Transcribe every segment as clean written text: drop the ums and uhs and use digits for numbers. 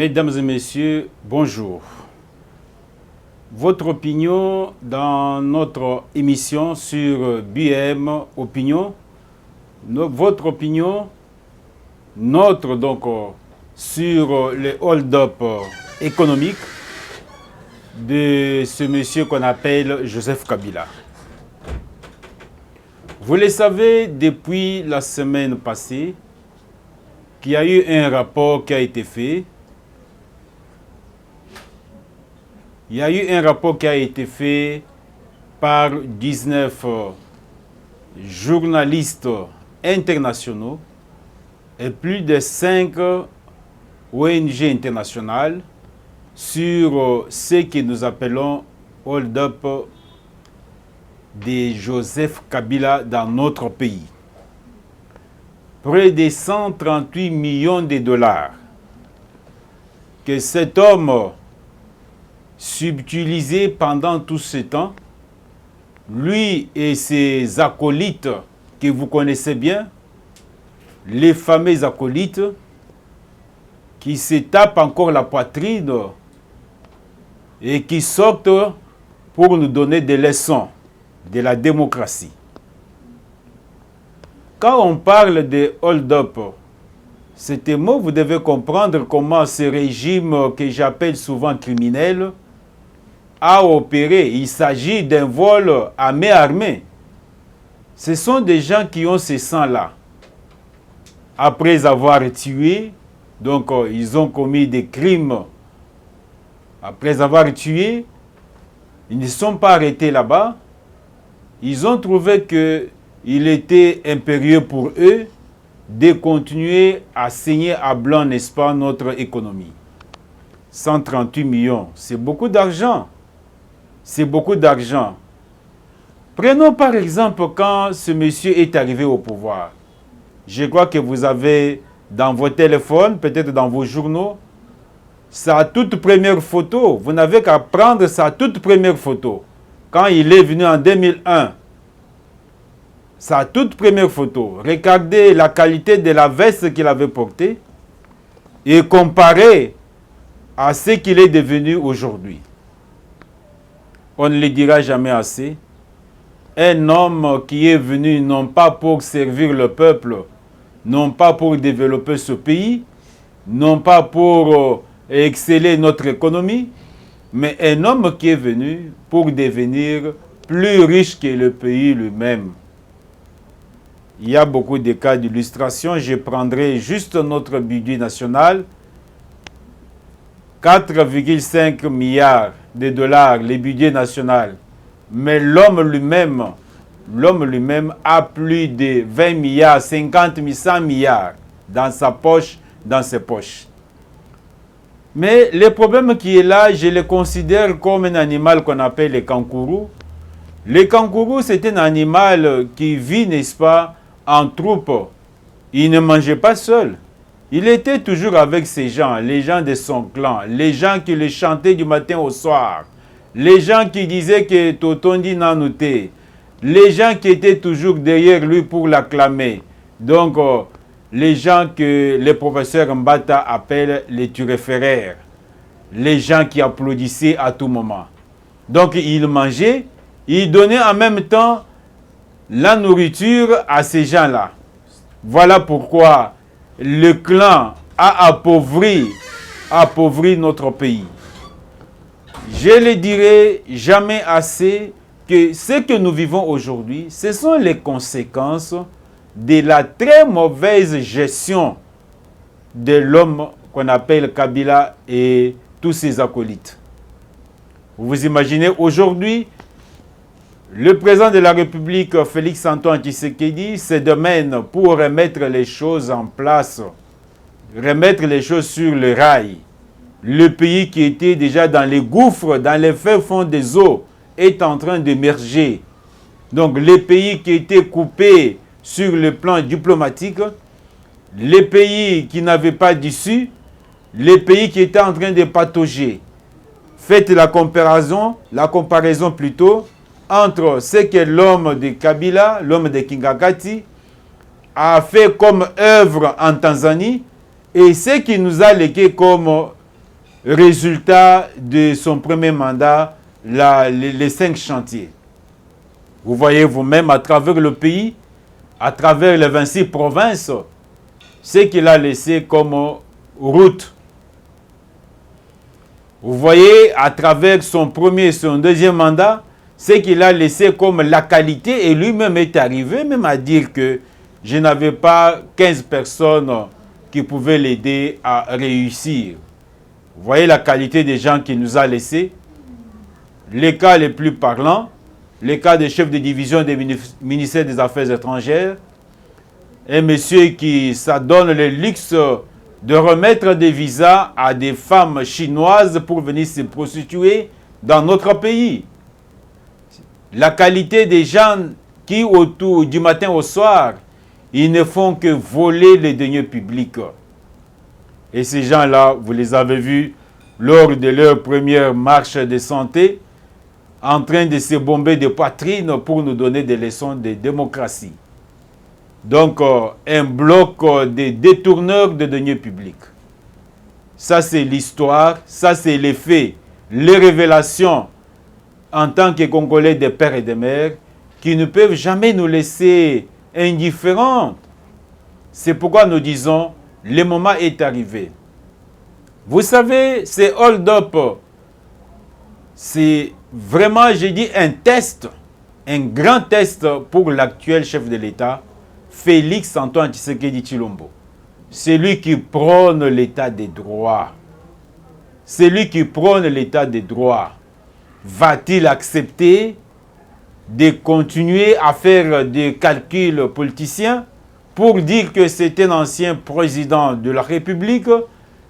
Mesdames et messieurs, bonjour. Votre opinion dans notre émission sur BM Opinion. Votre opinion, notre donc sur les hold-up économiques de ce monsieur qu'on appelle Joseph Kabila. Vous le savez, depuis la semaine passée, qu'il y a eu un rapport qui a été fait. Il y a eu un rapport qui a été fait par 19 journalistes internationaux et plus de 5 ONG internationales sur ce que nous appelons hold-up de Joseph Kabila dans notre pays. Près de 138 millions de dollars que cet homme subtilisé pendant tout ce temps, lui et ses acolytes que vous connaissez bien, les fameux acolytes qui se tapent encore la poitrine et qui sortent pour nous donner des leçons de la démocratie. Quand on parle de hold-up, ce mot, vous devez comprendre comment ce régime que j'appelle souvent criminel a opéré. Il s'agit d'un vol à main armée. Ce sont des gens qui ont ce sang-là. Après avoir tué, donc ils ont commis des crimes. Après avoir tué, ils ne sont pas arrêtés là-bas. Ils ont trouvé qu'il était impérieux pour eux de continuer à saigner à blanc, n'est-ce pas, notre économie. 138 millions, c'est beaucoup d'argent. C'est beaucoup d'argent. Prenons par exemple quand ce monsieur est arrivé au pouvoir. Je crois que vous avez dans vos téléphones, peut-être dans vos journaux, sa toute première photo. Vous n'avez qu'à prendre sa toute première photo. Quand il est venu en 2001, sa toute première photo. Regardez la qualité de la veste qu'il avait portée et comparez à ce qu'il est devenu aujourd'hui. On ne le dira jamais assez. Un homme qui est venu non pas pour servir le peuple, non pas pour développer ce pays, non pas pour exceller notre économie, mais un homme qui est venu pour devenir plus riche que le pays lui-même. Il y a beaucoup de cas d'illustration. Je prendrai juste notre budget national. 4,5 milliards de dollars, le budget national. Mais l'homme lui-même a plus de 20 milliards, 50 000, 100 milliards dans sa poche, dans ses poches. Mais le problème qui est là, je le considère comme un animal qu'on appelle le kangourou. Le kangourou, c'est un animal qui vit, n'est-ce pas, en troupe. Il ne mangeait pas seul. Il était toujours avec ces gens, les gens de son clan, les gens qui le chantaient du matin au soir, les gens qui disaient que Totondi Nanouté, les gens qui étaient toujours derrière lui pour l'acclamer. Donc, les gens que le professeur Mbata appelle les turiféraires, les gens qui applaudissaient à tout moment. Donc, il mangeait, il donnait en même temps la nourriture à ces gens-là. Voilà pourquoi le clan a appauvri notre pays. Je le dirai jamais assez que ce que nous vivons aujourd'hui, ce sont les conséquences de la très mauvaise gestion de l'homme qu'on appelle Kabila et tous ses acolytes. Vous vous imaginez aujourd'hui, le président de la République, Félix-Antoine Tshisekedi, se demande pour remettre les choses en place, remettre les choses sur le rail. Le pays qui était déjà dans les gouffres, dans les fins fonds des eaux, est en train d'émerger. Donc les pays qui étaient coupés sur le plan diplomatique, les pays qui n'avaient pas d'issue, les pays qui étaient en train de patauger. Faites la comparaison plutôt, entre ce que l'homme de Kabila, l'homme de Kingakati, a fait comme œuvre en Tanzanie et ce qui nous a légué comme résultat de son premier mandat, les 5 chantiers. Vous voyez vous-même à travers le pays, à travers les 26 provinces, ce qu'il a laissé comme route. Vous voyez à travers son premier et son deuxième mandat, ce qu'il a laissé comme la qualité, et lui-même est arrivé même à dire que je n'avais pas 15 personnes qui pouvaient l'aider à réussir. Vous voyez la qualité des gens qu'il nous a laissés. Les cas les plus parlants, les cas de chef de division des ministères des Affaires étrangères, un monsieur qui s'adonne le luxe de remettre des visas à des femmes chinoises pour venir se prostituer dans notre pays. La qualité des gens qui, autour du matin au soir, ils ne font que voler les deniers publics. Et ces gens-là, vous les avez vus lors de leur première marche de santé, en train de se bomber de poitrine pour nous donner des leçons de démocratie. Donc, un bloc de détourneurs de deniers publics. Ça, c'est l'histoire, ça, c'est les faits, les révélations en tant que Congolais des pères et des mères qui ne peuvent jamais nous laisser indifférents. C'est pourquoi nous disons, le moment est arrivé. Vous savez, c'est hold-up. C'est vraiment, j'ai dit, un test, un grand test pour l'actuel chef de l'État, Félix Antoine Tshisekedi Tshilombo. C'est lui qui prône l'état des droits. C'est lui qui prône l'état des droits. Va-t-il accepter de continuer à faire des calculs politiciens pour dire que c'est un ancien président de la République,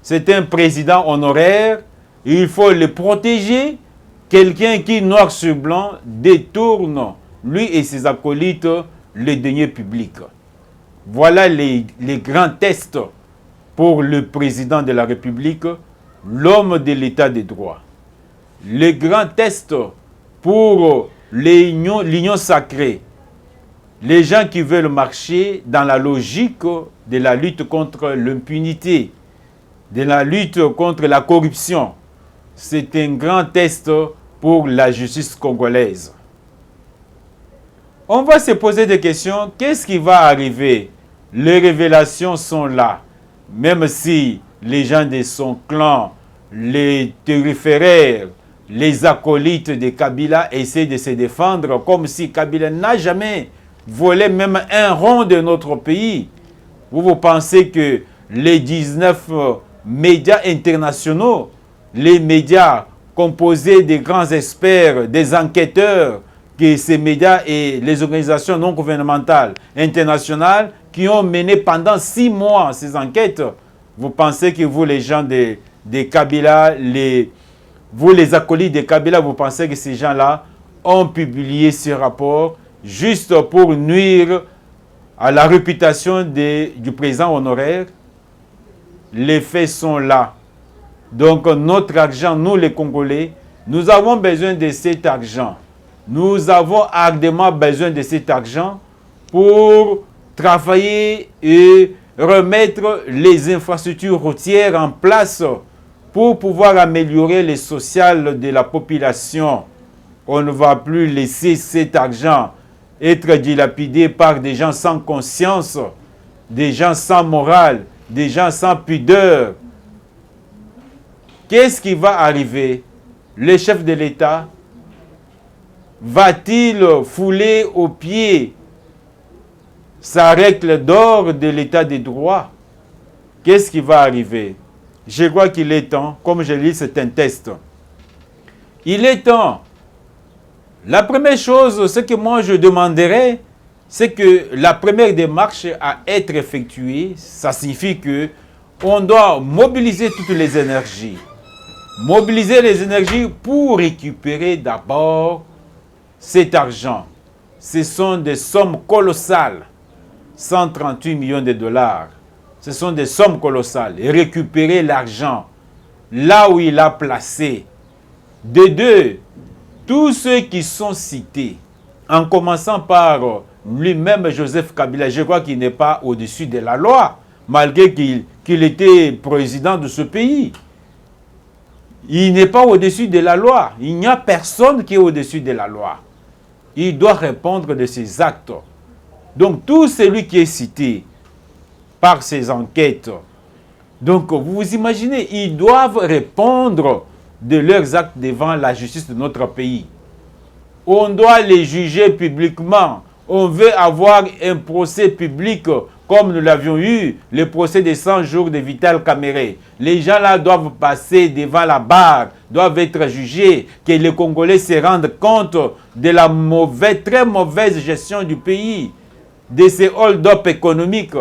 c'est un président honoraire, il faut le protéger, quelqu'un qui, noir sur blanc, détourne, lui et ses acolytes, les deniers publics. Voilà les grands tests pour le président de la République, l'homme de l'état des droits. Les grands tests pour l'union sacrée. Les gens qui veulent marcher dans la logique de la lutte contre l'impunité, de la lutte contre la corruption. C'est un grand test pour la justice congolaise. On va se poser des questions. Qu'est-ce qui va arriver? Les révélations sont là. Même si les gens de son clan, les terriféraires, les acolytes de Kabila essaient de se défendre comme si Kabila n'a jamais volé même un rond de notre pays. Vous pensez que les 19 médias internationaux, les médias composés de grands experts, des enquêteurs, que ces médias et les organisations non gouvernementales internationales qui ont mené pendant 6 mois ces enquêtes, vous pensez que vous, les gens de Kabila, vous, les acolytes de Kabila, vous pensez que ces gens-là ont publié ce rapport juste pour nuire à la réputation du président honoraire? Les faits sont là. Donc notre argent, nous les Congolais, nous avons besoin de cet argent. Nous avons ardemment besoin de cet argent pour travailler et remettre les infrastructures routières en place pour pouvoir améliorer les social de la population. On ne va plus laisser cet argent être dilapidé par des gens sans conscience, des gens sans morale, des gens sans pudeur. Qu'est-ce qui va arriver? Le chef de l'État va-t-il fouler aux pieds sa règle d'or de l'état des droits? Qu'est-ce qui va arriver? Je crois qu'il est temps, comme je l'ai dit, c'est un test. Il est temps. La première chose, ce que moi je demanderais, c'est que la première démarche à être effectuée, ça signifie que on doit mobiliser toutes les énergies. Mobiliser les énergies pour récupérer d'abord cet argent. Ce sont des sommes colossales. 138 millions de dollars. Ce sont des sommes colossales. Et récupérer l'argent là où il a placé. De deux, tous ceux qui sont cités, en commençant par lui-même Joseph Kabila, je crois qu'il n'est pas au-dessus de la loi, malgré qu'il était président de ce pays. Il n'est pas au-dessus de la loi. Il n'y a personne qui est au-dessus de la loi. Il doit répondre de ses actes. Donc, tout celui qui est cité par ces enquêtes, donc vous vous imaginez, ils doivent répondre de leurs actes devant la justice de notre pays. On doit les juger publiquement. On veut avoir un procès public comme nous l'avions eu, le procès des 100 jours de Vital Kamerhe. Les gens là doivent passer devant la barre, doivent être jugés, que les Congolais se rendent compte de la très mauvaise gestion du pays, de ces hold-up économiques,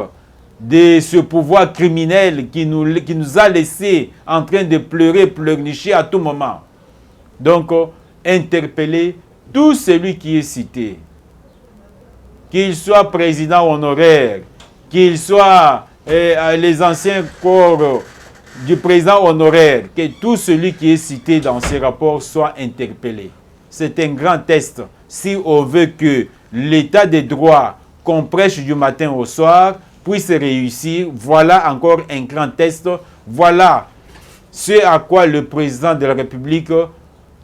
de ce pouvoir criminel qui nous a laissés en train de pleurer, pleurnicher à tout moment. Donc, interpeller tout celui qui est cité, qu'il soit président honoraire, qu'il soit les anciens corps du président honoraire, que tout celui qui est cité dans ces rapports soit interpellé. C'est un grand test. Si on veut que l'état des droits qu'on prêche du matin au soir puisse réussir, voilà encore un grand test. Voilà ce à quoi le président de la République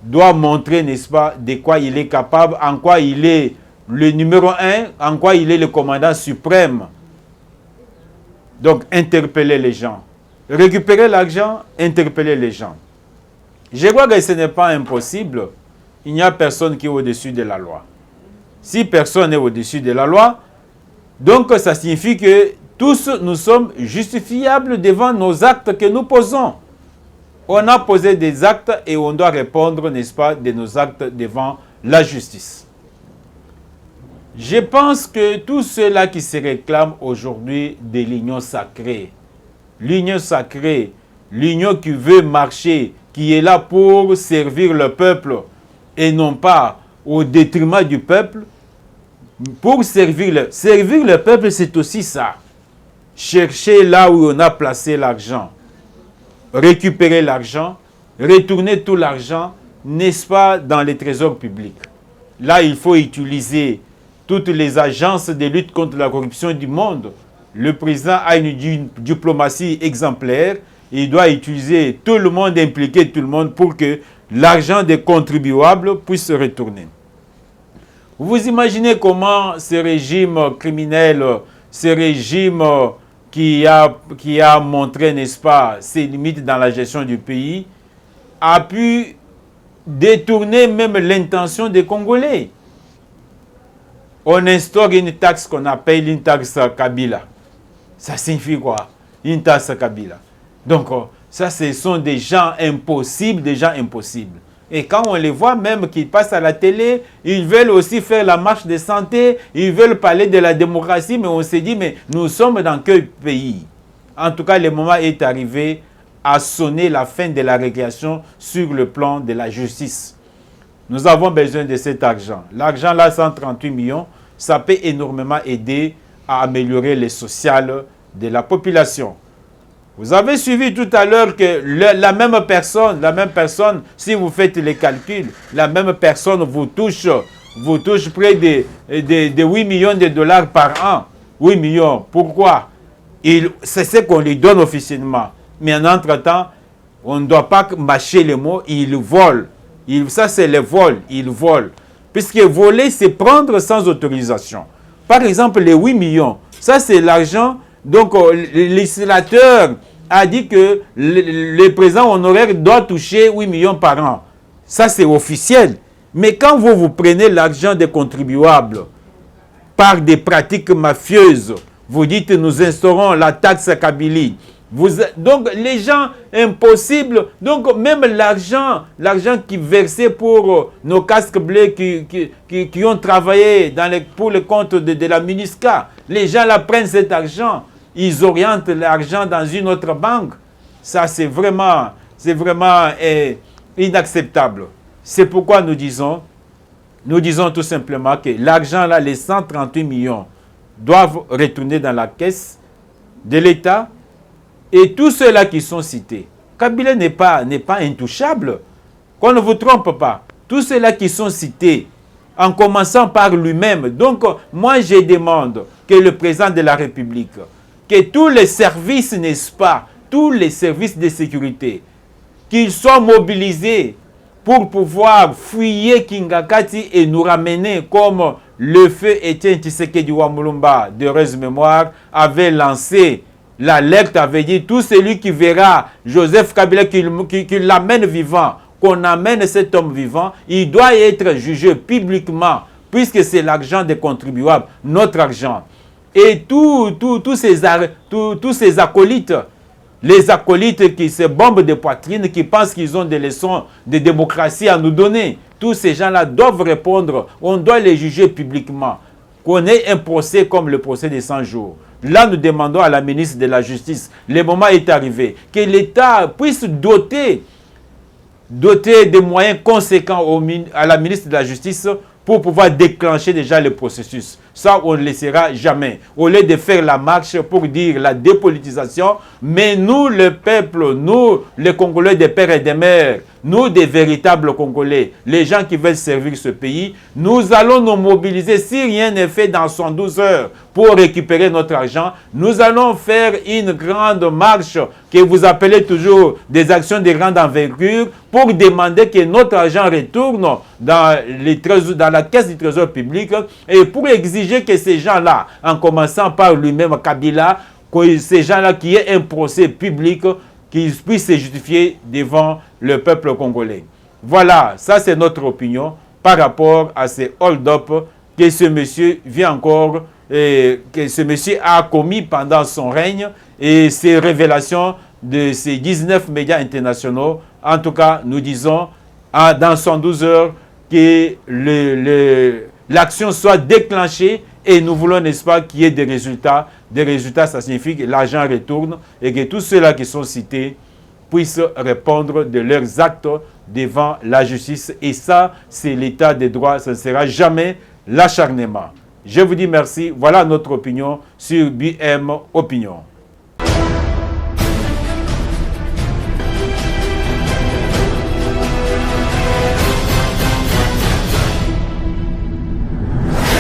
doit montrer, n'est-ce pas, de quoi il est capable, en quoi il est le numéro 1, en quoi il est le commandant suprême. Donc, interpeller les gens. Récupérer l'argent, interpeller les gens. Je crois que ce n'est pas impossible. Il n'y a personne qui est au-dessus de la loi. Si personne n'est au-dessus de la loi, donc ça signifie que tous nous sommes justifiables devant nos actes que nous posons. On a posé des actes et on doit répondre, n'est-ce pas, de nos actes devant la justice. Je pense que tous ceux-là qui se réclament aujourd'hui de l'union sacrée, l'union qui veut marcher, qui est là pour servir le peuple et non pas au détriment du peuple, pour servir le peuple, c'est aussi ça. Chercher là où on a placé l'argent, récupérer l'argent, retourner tout l'argent, n'est-ce pas, dans les trésors publics. Là, il faut utiliser toutes les agences de lutte contre la corruption du monde. Le président a une diplomatie exemplaire. Il doit utiliser tout le monde, impliquer tout le monde pour que l'argent des contribuables puisse se retourner. Vous imaginez comment ce régime criminel, ce régime qui a montré, n'est-ce pas, ses limites dans la gestion du pays, a pu détourner même l'intention des Congolais. On instaure une taxe qu'on appelle une taxe Kabila. Ça signifie quoi? Une taxe Kabila. Donc, ça, ce sont des gens impossibles, Et quand on les voit même qu'ils passent à la télé, ils veulent aussi faire la marche de santé, ils veulent parler de la démocratie, mais on se dit, mais nous sommes dans quel pays? En tout cas, le moment est arrivé à sonner la fin de la récréation sur le plan de la justice. Nous avons besoin de cet argent. L'argent là, 138 millions, ça peut énormément aider à améliorer le social de la population. Vous avez suivi tout à l'heure que la même personne, si vous faites les calculs, la même personne vous touche près de 8 millions de dollars par an. 8 millions. Pourquoi? C'est ce qu'on lui donne officiellement. Mais en entre-temps, on ne doit pas mâcher les mots, il vole. Ça, c'est le vol. Il vole. Puisque voler, c'est prendre sans autorisation. Par exemple, les 8 millions, ça, c'est l'argent. Donc, le législateur a dit que le président honoraire doit toucher 8 millions par an. Ça, c'est officiel. Mais quand vous prenez l'argent des contribuables par des pratiques mafieuses, vous dites, nous instaurons la taxe Kabylie. Donc, les gens, impossible. Donc, même l'argent qui versait pour nos casques bleus qui ont travaillé pour le compte de la MINUSCA, les gens là prennent cet argent, ils orientent l'argent dans une autre banque. Ça, c'est vraiment inacceptable. C'est pourquoi nous disons tout simplement que l'argent là, les 138 millions, doivent retourner dans la caisse de l'État. Et tous ceux-là qui sont cités, Kabila n'est pas intouchable. Qu'on ne vous trompe pas. Tous ceux-là qui sont cités, en commençant par lui-même. Donc, moi, je demande que le président de la République, que tous les services, n'est-ce pas, tous les services de sécurité, qu'ils soient mobilisés pour pouvoir fouiller Kingakati et nous ramener comme le feu Étienne Tshisekedi Wamulumba, d'heureuse mémoire, avait lancé l'alerte, avait dit tout celui qui verra Joseph Kabila, qui l'amène vivant, qu'on amène cet homme vivant, il doit être jugé publiquement, puisque c'est l'argent des contribuables, notre argent. Et tous ces acolytes, les acolytes qui se bombent de poitrine, qui pensent qu'ils ont des leçons de démocratie à nous donner, tous ces gens-là doivent répondre. On doit les juger publiquement. Qu'on ait un procès comme le procès des 100 jours. Là, nous demandons à la ministre de la Justice, le moment est arrivé, que l'État puisse doter des moyens conséquents à la ministre de la Justice pour pouvoir déclencher déjà le processus. Ça, on ne le laissera jamais. Au lieu de faire la marche pour dire la dépolitisation, mais nous, le peuple, nous, les Congolais des pères et des mères, nous, des véritables Congolais, les gens qui veulent servir ce pays, nous allons nous mobiliser. Si rien n'est fait dans 112 heures pour récupérer notre argent, nous allons faire une grande marche que vous appelez toujours des actions de grande envergure pour demander que notre argent retourne dans la caisse du trésor public et pour exiger que ces gens-là, en commençant par lui-même Kabila, que ces gens-là qui aient un procès public, qu'ils puissent se justifier devant le peuple congolais. Voilà, ça c'est notre opinion par rapport à ces hold-up que ce monsieur vient encore, que ce monsieur a commis pendant son règne et ces révélations de ces 19 médias internationaux. En tout cas, nous disons dans 112 heures que l'action soit déclenchée et nous voulons, n'est-ce pas, qu'il y ait des résultats. Des résultats, ça signifie que l'argent retourne et que tous ceux-là qui sont cités puissent répondre de leurs actes devant la justice. Et ça, c'est l'état des droits. Ça ne sera jamais l'acharnement. Je vous dis merci. Voilà notre opinion sur BM Opinion.